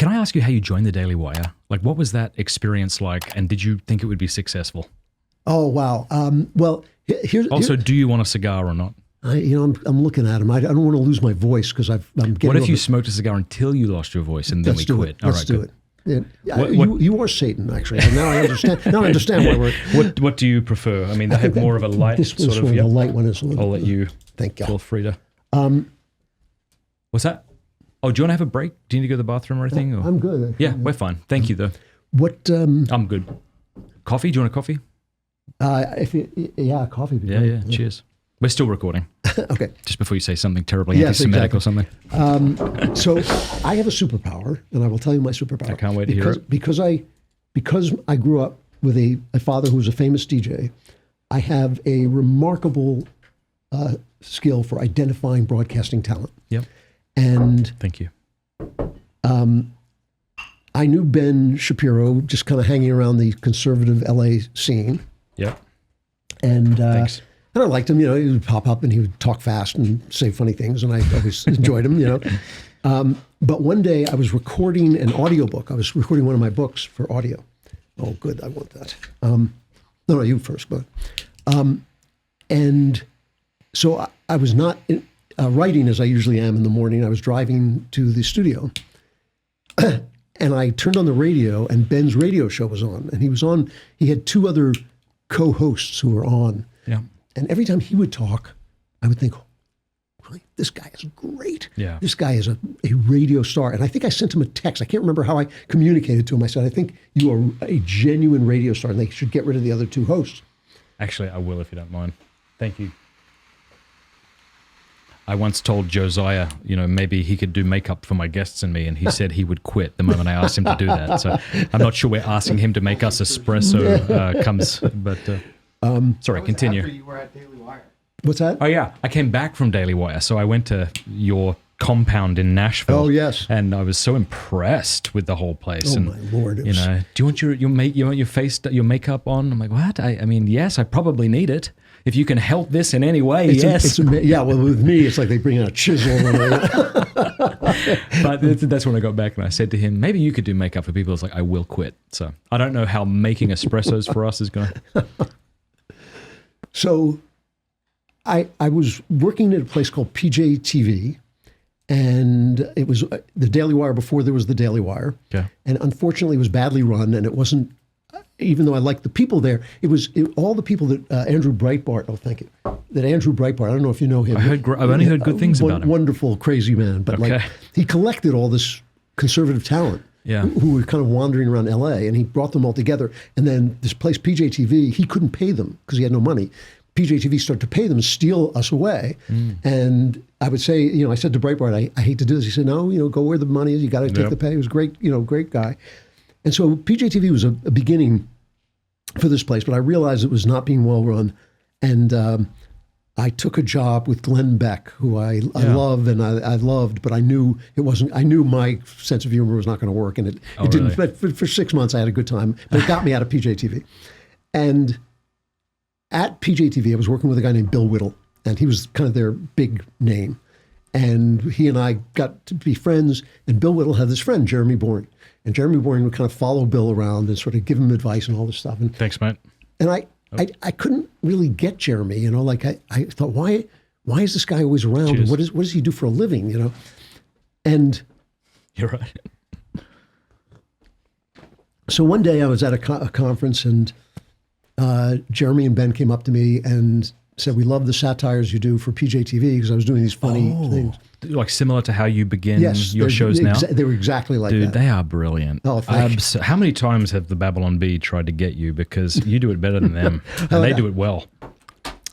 Can I ask you how you joined the Daily Wire? Like, what was that experience like, and did you think it would be successful? Oh, wow. Well, here's... Do you want a cigar or not? I'm looking at him. I don't want to lose my voice because I'm getting... What if you smoked a cigar until you lost your voice and then we quit? Let's do it. You are Satan, actually. Now I understand. Now I understand why we're... What do you prefer? I mean, they have more of a light this sort of... The light one is a little... I'll let you feel free to... What's that? Oh, do you want to have a break? Do you need to go to the bathroom or anything? I'm good. Yeah, we're fine. Thank you, though. What? I'm good. Coffee? Do you want a coffee? Coffee. Yeah. Cheers. We're still recording. Okay. Just before you say something terribly anti-Semitic or something. So I have a superpower, and I will tell you my superpower. I can't wait to hear it. Because I grew up with a father who was a famous DJ, I have a remarkable skill for identifying broadcasting talent. Yep. And thank you. I knew Ben Shapiro just kind of hanging around the conservative LA scene. Yep. And thanks. And I liked him, he would pop up and he would talk fast and say funny things, and I always enjoyed him, But one day I was recording an audiobook. I was recording one of my books for audio. Oh, good, I want that. No, you first, but. And so I was not writing as I usually am in the morning. I was driving to the studio, and I turned on the radio, and Ben's radio show was on, and he had two other co-hosts who were on. Yeah. And every time he would talk, I would think, really, this guy is great. Yeah. This guy is a radio star. And I think I sent him a text. I can't remember how I communicated to him. I said, I think you are a genuine radio star, and they should get rid of the other two hosts. Actually, I will if you don't mind. Thank you. I once told Josiah, maybe he could do makeup for my guests and me, and he said he would quit the moment I asked him to do that. So I'm not sure we're asking him to make us espresso comes, but... sorry, continue. After you were at Daily Wire. What's that? Oh, yeah. I came back from Daily Wire, so I went to your compound in Nashville. Oh, yes. And I was so impressed with the whole place. Oh, and, my Lord. do you want your makeup on? I'm like, what? I mean, yes, I probably need it. If you can help this in any way, yes. Well, with me, it's like they bring out a chisel. But that's when I got back and I said to him, maybe you could do makeup for people. It's like, I will quit. So I don't know how making espressos for us is going to... So I was working at a place called PJ TV, and it was the Daily Wire before there was the Daily Wire. Yeah. And unfortunately, it was badly run, and it wasn't, even though I liked the people there, all the people that Andrew Breitbart, thank you, that Andrew Breitbart, I don't know if you know him. I've only heard good things about him. Wonderful, crazy man. But he collected all this conservative talent. Yeah. Who were kind of wandering around LA, and he brought them all together. And then this place, PJ TV, he couldn't pay them because he had no money. PJ TV started to pay them and steal us away. And I would say, I said to Breitbart, I hate to do this. He said, no, go where the money is. You got to take the pay. He was great, great guy. And so PJ TV was a beginning for this place, but I realized it was not being well run. And I took a job with Glenn Beck, who I love and I loved, but I knew it wasn't. I knew my sense of humor was not going to work, and it didn't. But for 6 months, I had a good time. But it got me out of PJ TV. And at PJ TV, I was working with a guy named Bill Whittle, and he was kind of their big name. And he and I got to be friends. And Bill Whittle had this friend, Jeremy Boring, and Jeremy Boring would kind of follow Bill around and sort of give him advice and all this stuff. And thanks, Matt. And I couldn't really get Jeremy, I thought, why is this guy always around? And what does he do for a living, And you're right. So one day I was at a conference, and Jeremy and Ben came up to me and said, we love the satires you do for PJ TV, because I was doing these funny things. Like similar to how you begin your shows now? They were exactly like that. Dude, they are brilliant. Oh, thanks. How many times have the Babylon Bee tried to get you? Because you do it better than them, and they do it well.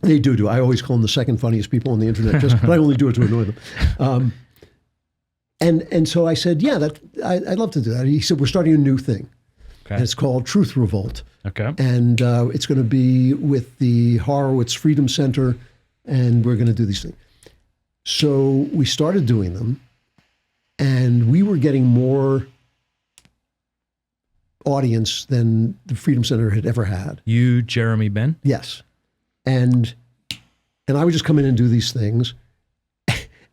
They do. I always call them the second funniest people on the internet, but I only do it to annoy them. And so I said, I'd love to do that. He said, we're starting a new thing. Okay. And it's called Truth Revolt. Okay. And it's going to be with the Horowitz Freedom Center, and we're going to do these things. So we started doing them, and we were getting more audience than the Freedom Center had ever had. You, Jeremy, Ben? Yes. And I would just come in and do these things.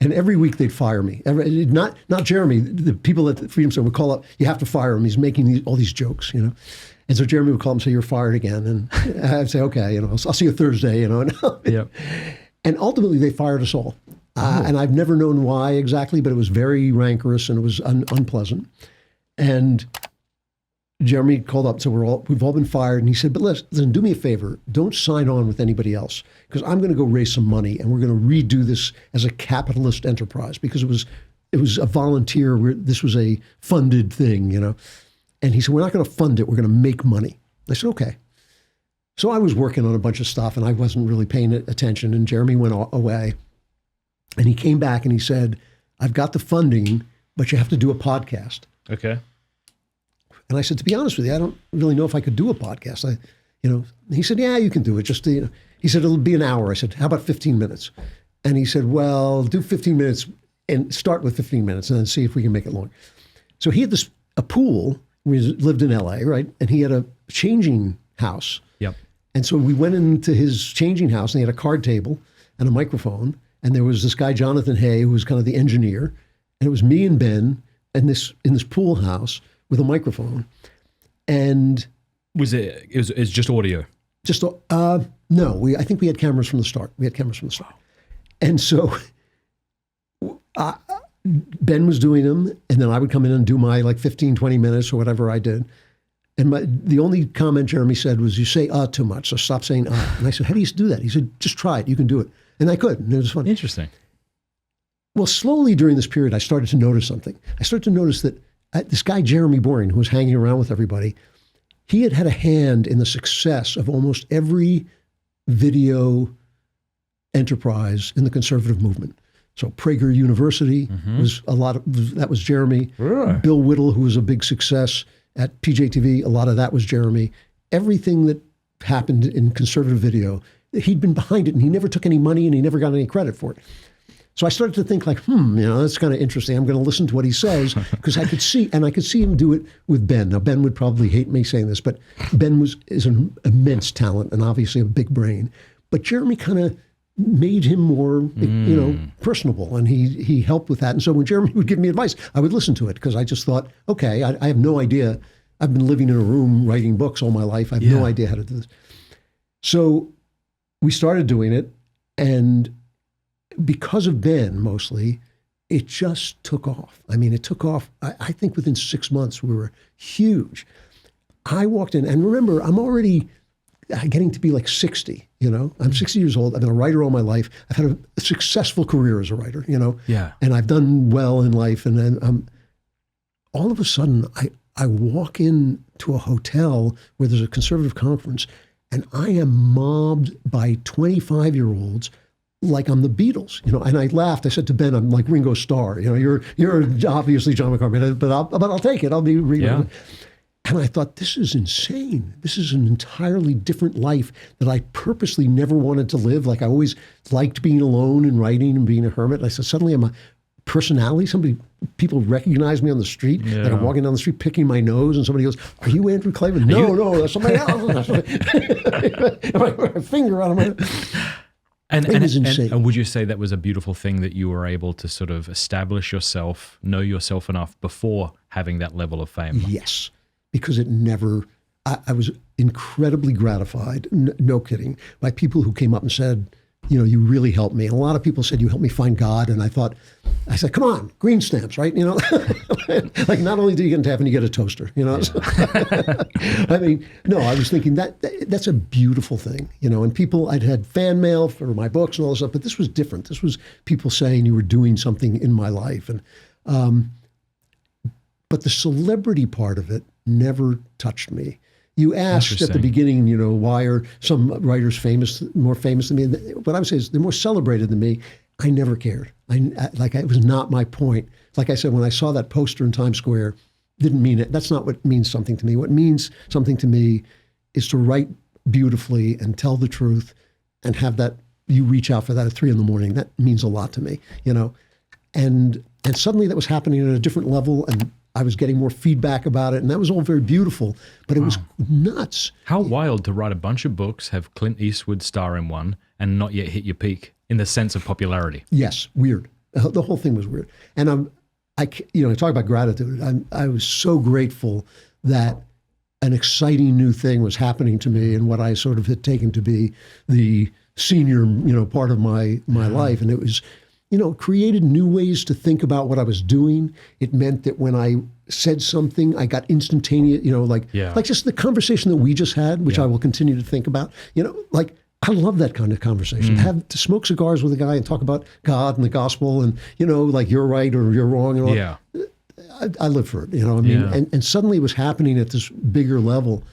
And every week they'd fire me. Not Jeremy. The people at the Freedom Center would call up, you have to fire him. He's making all these jokes, you know. And so Jeremy would call him and say, you're fired again. And I'd say, okay, you know, I'll see you Thursday, you know. Yep. And ultimately they fired us all. And I've never known why exactly, but it was very rancorous and it was unpleasant. And Jeremy called up, so we've all been fired. And he said, but listen, do me a favor. Don't sign on with anybody else because I'm going to go raise some money and we're going to redo this as a capitalist enterprise because it was a volunteer. This was a funded thing, you know. And he said, we're not going to fund it. We're going to make money. I said, okay. So I was working on a bunch of stuff and I wasn't really paying attention. And Jeremy went away and he came back and he said, I've got the funding, but you have to do a podcast. Okay. And I said, to be honest with you, I don't really know if I could do a podcast. He said, yeah, you can do it. Just, he said, it'll be an hour. I said, how about 15 minutes? And he said, well, do 15 minutes and start with 15 minutes and then see if we can make it long. So he had a pool. We lived in LA, right? And he had a changing house. Yep. And so we went into his changing house and he had a card table and a microphone. And there was this guy, Jonathan Hay, who was kind of the engineer. And it was me and Ben in this pool house with a microphone. And it's just audio? Just, no, I think we had cameras from the start. And so Ben was doing them, and then I would come in and do my like 15, 20 minutes or whatever I did. And the only comment Jeremy said was, you say too much, so stop saying And I said, how do you do that? He said, just try it, you can do it. And I could, and it was fun. Interesting. Well, slowly during this period, I started to notice something. I started to notice that this guy, Jeremy Boring, who was hanging around with everybody, he had a hand in the success of almost every video enterprise in the conservative movement. So Prager University that was Jeremy. Really? Bill Whittle, who was a big success at PJTV, a lot of that was Jeremy. Everything that happened in conservative video, he'd been behind it and he never took any money and he never got any credit for it. So I started to think like, that's kind of interesting. I'm going to listen to what he says because I could see him do it with Ben. Now, Ben would probably hate me saying this, but Ben is an immense talent and obviously a big brain. But Jeremy kind of made him more, personable, and he helped with that. And so when Jeremy would give me advice, I would listen to it because I just thought, okay, I have no idea. I've been living in a room writing books all my life. I have no idea how to do this. So we started doing it, and because of Ben, mostly, it just took off. I mean, it took off. I think within 6 months, we were huge. I walked in, and remember, I'm already getting to be like 60, I'm 60 years old. I've been a writer all my life. I've had a successful career as a writer, Yeah. And I've done well in life. And then all of a sudden, I walk into a hotel where there's a conservative conference, and I am mobbed by 25-year-olds like I'm the Beatles, and I laughed. I said to Ben, I'm like Ringo Starr, you're obviously John McCartney, but I'll take it. I'll be Ringo. Yeah. And I thought, this is insane. This is an entirely different life that I purposely never wanted to live. Like I always liked being alone and writing and being a hermit. And I said, suddenly I'm a personality. People recognize me on the street. Yeah. Like I'm walking down the street picking my nose and somebody goes, are you Andrew Klavan? No, that's somebody else. My finger out of my... And would you say that was a beautiful thing that you were able to sort of establish yourself, know yourself enough before having that level of fame? Yes, because I was incredibly gratified, no kidding, by people who came up and said, you really helped me. And a lot of people said, you helped me find God. And I said, come on, green stamps, right? Like not only do you get into heaven, you get a toaster, Yeah. I mean, no, I was thinking that's a beautiful thing, and people, I'd had fan mail for my books and all this stuff, but this was different. This was people saying you were doing something in my life. And, but the celebrity part of it never touched me. You asked at the beginning, why are some writers more famous than me? What I would say is they're more celebrated than me. I never cared. It was not my point. Like I said, when I saw that poster in Times Square, didn't mean it. That's not what means something to me. What means something to me is to write beautifully and tell the truth and have that, you reach out for that at 3 a.m. That means a lot to me, And suddenly that was happening at a different level, and I was getting more feedback about it, and that was all very beautiful, but it was nuts. How wild to write a bunch of books, have Clint Eastwood star in one, and not yet hit your peak in the sense of popularity. Yes, weird. The whole thing was weird. And I talk about gratitude. I was so grateful that an exciting new thing was happening to me and what I sort of had taken to be the senior, part of my life. And it was, created new ways to think about what I was doing. It meant that when I said something, I got instantaneous, like just the conversation that we just had, which I will continue to think about, I love that kind of conversation. To smoke cigars with a guy and talk about God and the gospel and, you're right or you're wrong and all. Yeah. I live for it, and suddenly it was happening at this bigger level.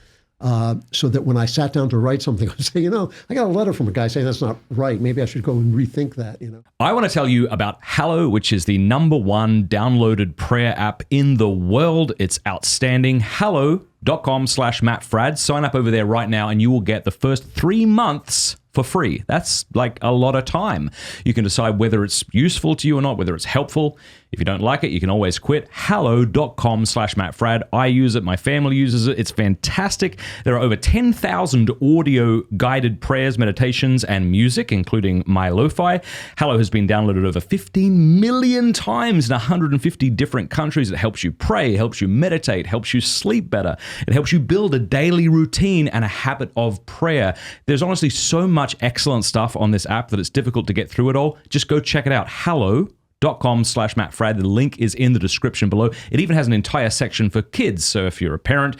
So that when I sat down to write something, I would say, I got a letter from a guy saying that's not right. Maybe I should go and rethink that, I want to tell you about Hallow, which is the #1 downloaded prayer app in the world. It's outstanding. Hallow.com/Matt Fradd. Sign up over there right now and you will get the first 3 months for free. That's like a lot of time. You can decide whether it's useful to you or not, whether it's helpful. If you don't like it, you can always quit. Hallow.com/Matt Fradd. I use it. My family uses it. It's fantastic. There are over 10,000 audio guided prayers, meditations, and music, including my lo-fi. Hallow has been downloaded over 15 million times in 150 different countries. It helps you pray, helps you meditate, helps you sleep better. It helps you build a daily routine and a habit of prayer. There's honestly so much excellent stuff on this app that it's difficult to get through it all. Just go check it out. Hallow.com/Matt Fradd. The link is in the description below. It even has an entire section for kids. So if you're a parent,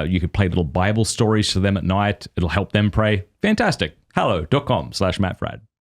you could play little Bible stories to them at night. It'll help them pray. Fantastic. Hallow.com/Matt Fradd.